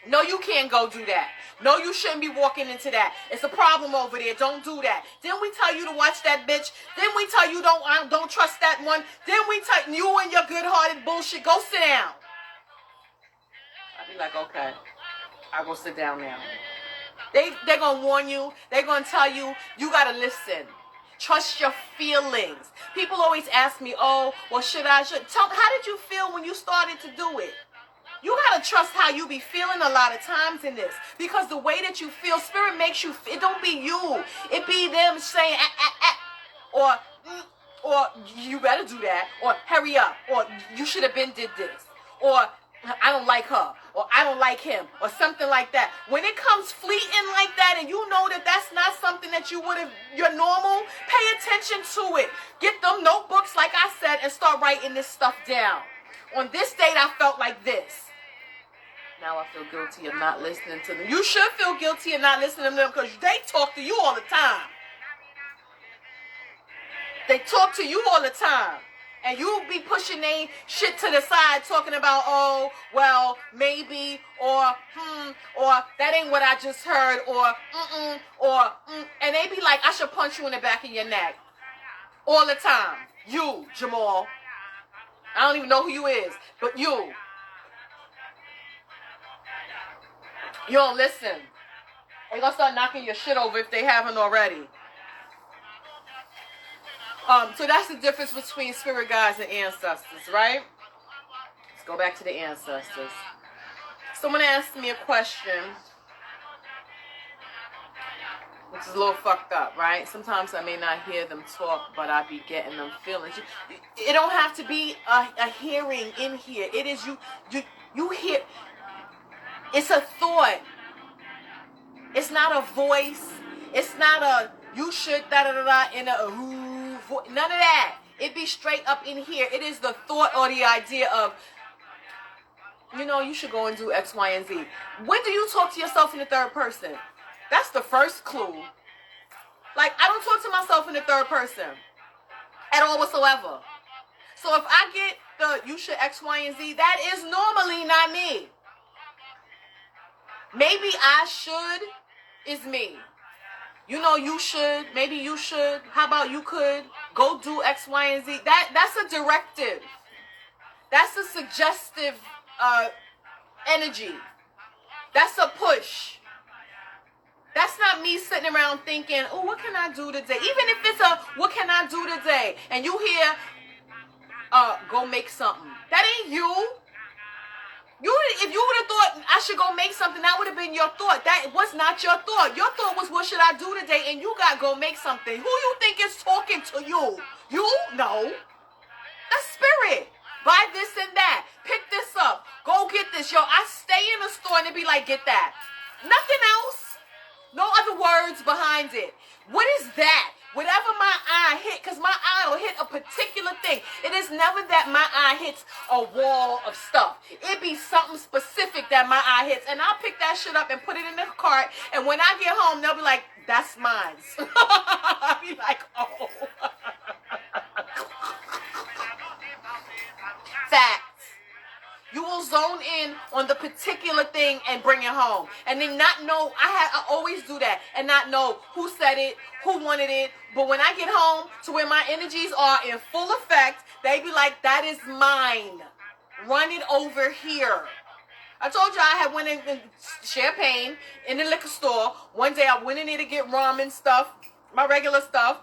No, you can't go do that. No, you shouldn't be walking into that. It's a problem over there. Don't do that. Then we tell you to watch that bitch. Then we tell you don't trust that one. Then we tell you and your good-hearted bullshit, go sit down. I'll be like, okay, I'll go sit down now. They're going to warn you. They're going to tell you, you got to listen. Trust your feelings. People always ask me, oh, well, how did you feel when you started to do it? You got to trust how you be feeling a lot of times in this. Because the way that you feel, spirit makes you, it don't be you. It be them saying, or you better do that, or hurry up, or you should have been did this, or I don't like her, or I don't like him, or something like that. When it comes fleeting like that, and you know that that's not something that you would have, you're normal, pay attention to it. Get them notebooks, like I said, and start writing this stuff down. On this date, I felt like this. Now I feel guilty of not listening to them. You should feel guilty of not listening to them because they talk to you all the time. They talk to you all the time. And you be pushing they shit to the side talking about, oh, well, maybe, or that ain't what I just heard, or and they be like, I should punch you in the back of your neck. All the time. You, Jamal. I don't even know who you is, but you. You don't listen. They're going to start knocking your shit over if they haven't already. So that's the difference between spirit guides and ancestors, right? Let's go back to the ancestors. Someone asked me a question. which is a little fucked up, right? Sometimes I may not hear them talk, but I be getting them feelings. It don't have to be a hearing in here. It is you hear. It's a thought. It's not a voice. It's not a you should da da da da in a none of that. It be straight up in here. It is the thought or the idea of, you should go and do X, Y, and Z. When do you talk to yourself in the third person? That's the first clue. Like, I don't talk to myself in the third person at all whatsoever. So if I get the you should X, Y, and Z, that is normally not me. Maybe I should is me. You should, maybe you should, how about you could, go do X, Y, and Z. That's a directive. That's a suggestive energy. That's a push. That's not me sitting around thinking, oh, what can I do today? Even if it's what can I do today? And you hear, go make something. That ain't you. If you would have thought I should go make something, that would have been your thought. That was not your thought. Your thought was, what should I do today? And you got to go make something. Who you think is talking to you? You? No. That's spirit. Buy this and that. Pick this up. Go get this. Yo, I stay in a store and it be like, get that. Nothing else. No other words behind it. What is that? Whatever my eye hit, because my eye will hit a particular thing. It is never that my eye hits a wall of stuff. It be something specific that my eye hits. And I'll pick that shit up and put it in the cart. And when I get home, they'll be like, that's mine. I'll be like, oh. Facts. You will zone in on the particular thing and bring it home. And then not know, I always do that. And not know who said it, who wanted it. But when I get home to where my energies are in full effect, they be like, that is mine. Run it over here. I told you I had went in Champagne in the liquor store. One day I went in there to get ramen stuff, my regular stuff.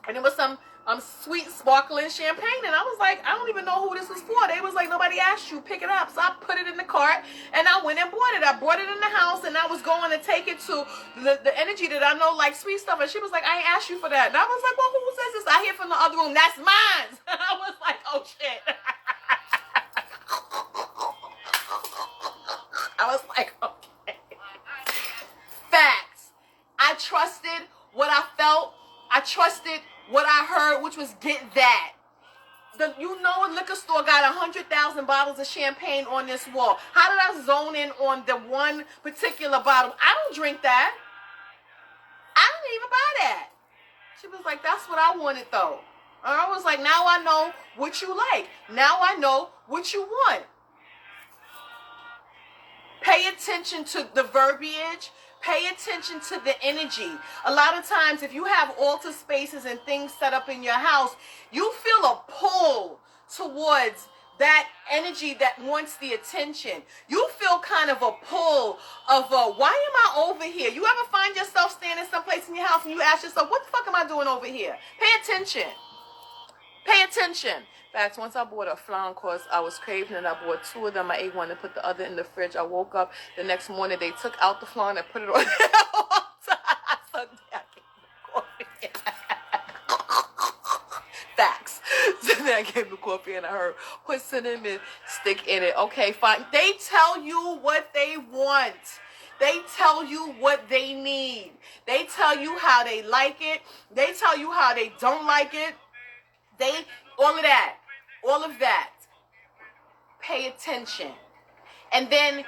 And it was some sweet sparkling champagne, and I was like, I don't even know who this is for. They was like, nobody asked you, pick it up. So I put it in the cart and I went and bought it. I brought it in the house and I was going to take it to the energy that I know like sweet stuff, and she was like, I ain't asked you for that. And I was like, well, who says this? I hear from the other room, that's mine. I was like, oh shit. I was like, okay. Facts. I trusted what I felt. I trusted what I heard, which was get that. A liquor store got 100,000 bottles of champagne on this wall. How did I zone in on the one particular bottle? I don't drink that. I didn't even buy that. She was like, that's what I wanted though. And I was like, now I know what you like. Now I know what you want. Pay attention to the verbiage. Pay attention to the energy. A lot of times, if you have altar spaces and things set up in your house, you feel a pull towards that energy that wants the attention. You feel kind of a pull of, why am I over here? You ever find yourself standing someplace in your house and you ask yourself, what the fuck am I doing over here? Pay attention. Pay attention. In fact, once I bought a flan course, I was craving and I bought 2 of them. I ate one and put the other in the fridge. I woke up the next morning. They took out the flan and put it on the Facts. So then I gave the coffee and I heard, put cinnamon stick in it. Okay, fine. They tell you what they want. They tell you what they need. They tell you how they like it. They tell you how they don't like it. All of that. Pay attention. And then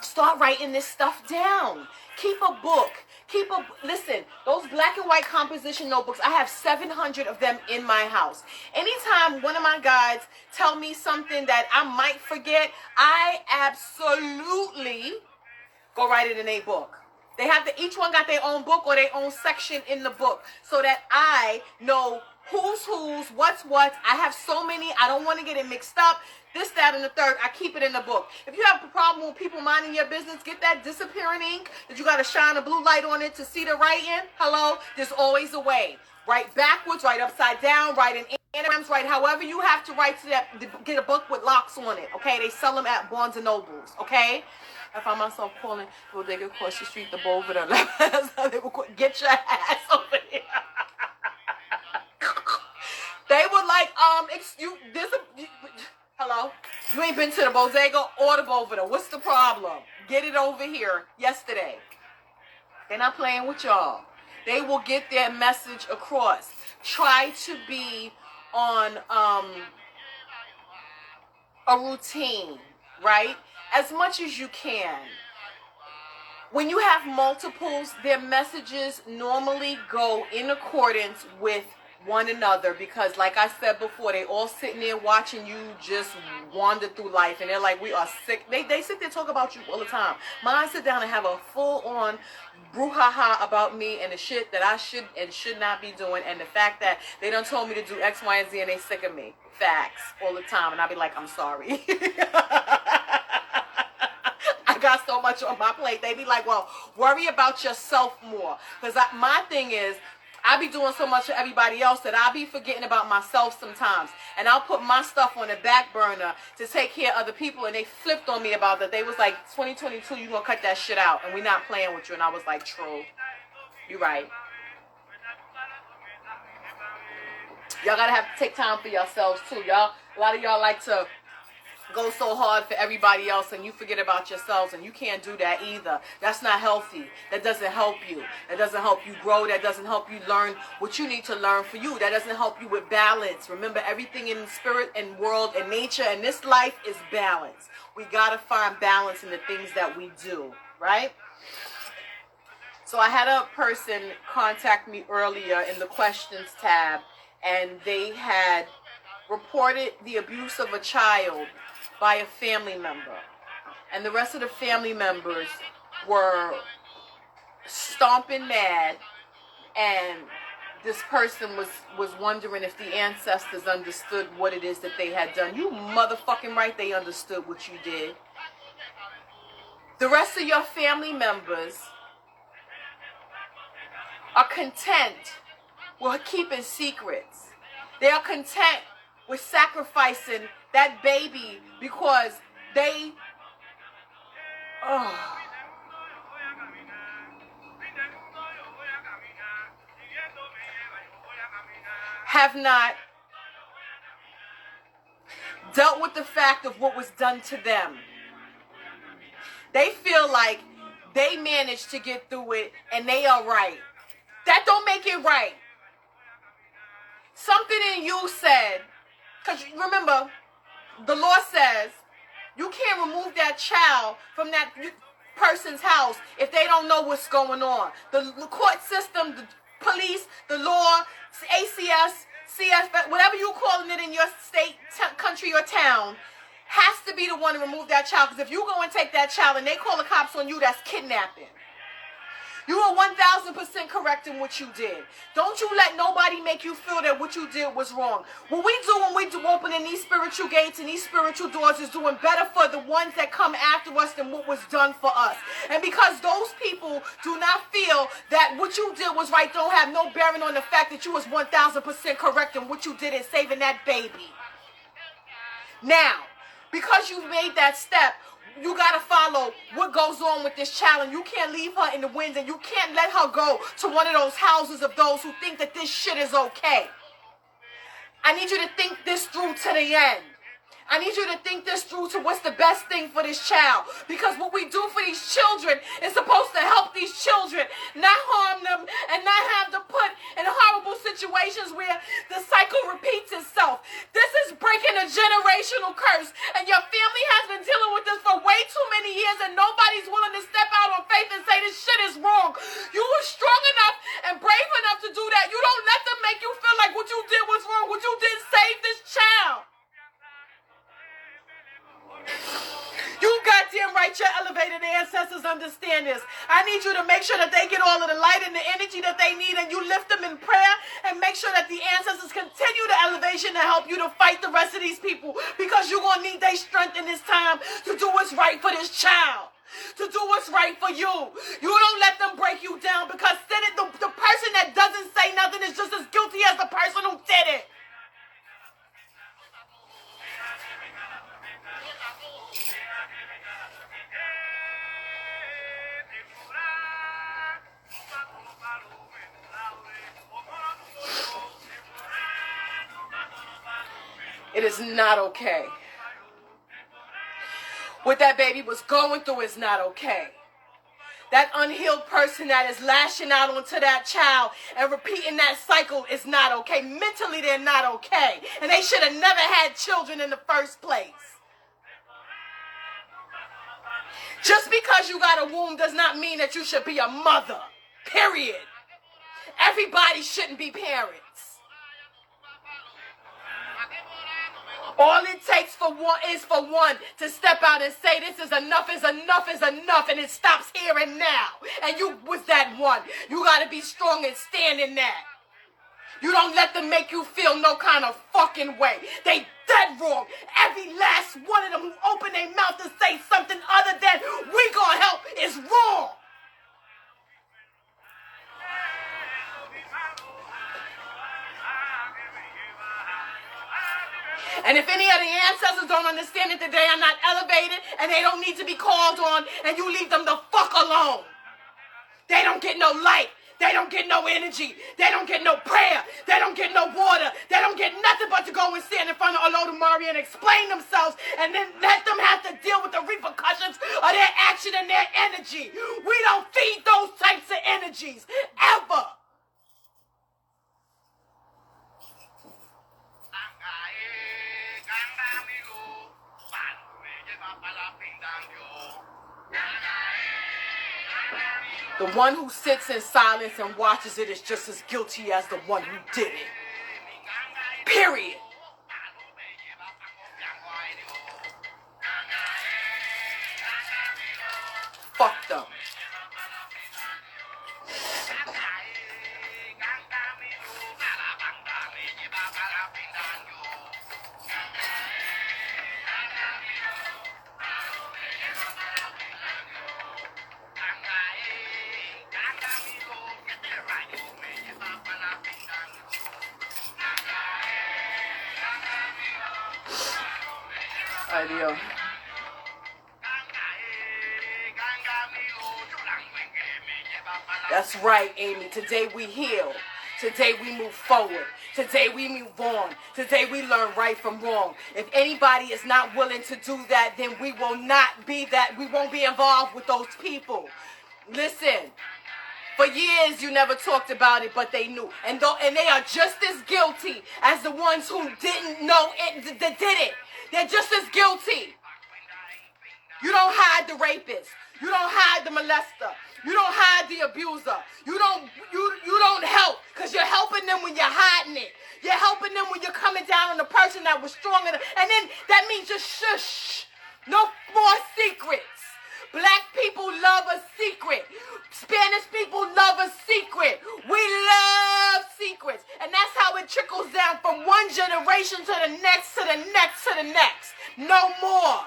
start writing this stuff down. Keep a book. Listen, those black and white composition notebooks, I have 700 of them in my house. Anytime one of my guides tell me something that I might forget, I absolutely go write it in a book. They have each one got their own book or their own section in the book so that I know who's, what's what. I have so many. I don't want to get it mixed up. This, that, and the third. I keep it in the book. If you have a problem with people minding your business, get that disappearing ink that you got to shine a blue light on it to see the writing. Hello? There's always a way. Write backwards, write upside down, write in anagrams, write however you have to write to get a book with locks on it. Okay? They sell them at Barnes & Nobles. Okay? I found myself calling the bodega across the street, the Bovita. They would get your ass over here. They were like, hello? You ain't been to the bodega or the Bovita. What's the problem? Get it over here yesterday. They're not playing with y'all. They will get their message across. Try to be on a routine, right? As much as you can. When you have multiples, their messages normally go in accordance with one another, because like I said before, they all sitting there watching you just wander through life, and they're like, we are sick. They sit there and talk about you all the time. Mine sit down and have a full-on brouhaha about me and the shit that I should and should not be doing, and the fact that they done told me to do X, Y, and Z, and they sick of me. Facts all the time, and I be like, I'm sorry. I got so much on my plate. They be like, well, worry about yourself more, because my thing is, I be doing so much for everybody else that I be forgetting about myself sometimes. And I'll put my stuff on the back burner to take care of other people. And they flipped on me about that. They was like, 2022, you gonna cut that shit out. And we not playing with you. And I was like, true. You right. Y'all gotta have to take time for yourselves too. Y'all, a lot of y'all like to go so hard for everybody else and you forget about yourselves, and you can't do that either. That's not healthy. That doesn't help you. That doesn't help you grow. That doesn't help you learn what you need to learn for you. That doesn't help you with balance. Remember, everything in spirit and world and nature and this life is balance. We gotta find balance in the things that we do, right? So I had a person contact me earlier in the questions tab, and they had reported the abuse of a child by a family member, and the rest of the family members were stomping mad, and this person was wondering if the ancestors understood what it is that they had done. You motherfucking right, they understood what you did. The rest of your family members are content with keeping secrets. They are content with sacrificing that baby because they have not dealt with the fact of what was done to them. They feel like they managed to get through it and they are right. That don't make it right. Something in you said, because remember, the law says you can't remove that child from that person's house if they don't know what's going on. The court system, the police, the law, ACS, CF, whatever you're calling it in your state, country, or town, has to be the one to remove that child. Because if you go and take that child and they call the cops on you, that's kidnapping. You are 1000% correct in what you did. Don't you let nobody make you feel that what you did was wrong. What we do when we do opening these spiritual gates and these spiritual doors is doing better for the ones that come after us than what was done for us. And because those people do not feel that what you did was right, don't have no bearing on the fact that you was 1000% correct in what you did in saving that baby. Now, because you made that step, you got to follow what goes on with this child, and you can't leave her in the winds, and you can't let her go to one of those houses of those who think that this shit is okay. I need you to think this through to the end. I need you to think this through to what's the best thing for this child. Because what we do for these children is supposed to help these children, not harm them and not have them put in horrible situations where the cycle repeats itself. This is breaking a generational curse. And your family has been dealing with this for way too many years, and nobody's willing to step out on faith and say this shit is wrong. You were strong enough and brave enough to do that. You don't let them make you feel like what you did was wrong. What you did saved this child. You goddamn right, your elevated ancestors understand this. I need you to make sure that they get all of the light and the energy that they need, and you lift them in prayer and make sure that the ancestors continue the elevation to help you to fight the rest of these people, because you're going to need their strength in this time to do what's right for this child, to do what's right for you. You don't let them break you down, because the person that doesn't say nothing is just as guilty as the person who did it. It is not okay. What that baby was going through is not okay. That unhealed person that is lashing out onto that child and repeating that cycle is not okay. Mentally, they're not okay. And they should have never had children in the first place. Just because you got a womb does not mean that you should be a mother. Period. Everybody shouldn't be parents. All it takes for one to step out and say this is enough, and it stops here and now. And you was that one. You got to be strong and stand in that. You don't let them make you feel no kind of fucking way. They dead wrong. Every last one of them who open their mouth to say something other than we gonna help is wrong. And if any of the ancestors don't understand it, that they are not elevated and they don't need to be called on, and you leave them the fuck alone. They don't get no light. They don't get no energy. They don't get no prayer. They don't get no water. They don't get nothing but to go and stand in front of Olodumare and explain themselves, and then let them have to deal with the repercussions of their action and their energy. We don't feed those types of energies, ever. The one who sits in silence and watches it is just as guilty as the one who did it. Period. Fuck them. Idea. That's right, Amy. Today we heal. Today we move forward. Today we move on. Today we learn right from wrong. If anybody is not willing to do that, then we will not be that. We won't be involved with those people. Listen. For years you never talked about it, but they knew. And they are just as guilty as the ones who didn't know it, that did it. They're just as guilty. You don't hide the rapist. You don't hide the molester. You don't hide the abuser. You don't help, because you're helping them when you're hiding it. You're helping them when you're coming down on the person that was stronger. And then that means just shush. No more secrets. Black people love a secret. Spanish people love a secret. We love secrets. And that's how it trickles down from one generation to the next, to the next, to the next. No more.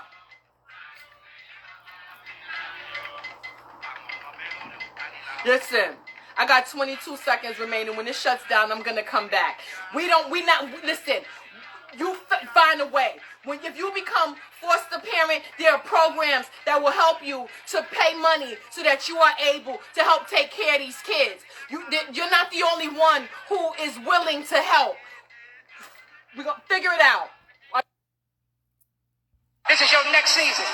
Listen, I got 22 seconds remaining. When it shuts down, I'm going to come back. Listen, you find a way. If you become forced to parent, there are programs that will help you to pay money so that you are able to help take care of these kids. You're not the only one who is willing to help. We're going to figure it out. This is your next season.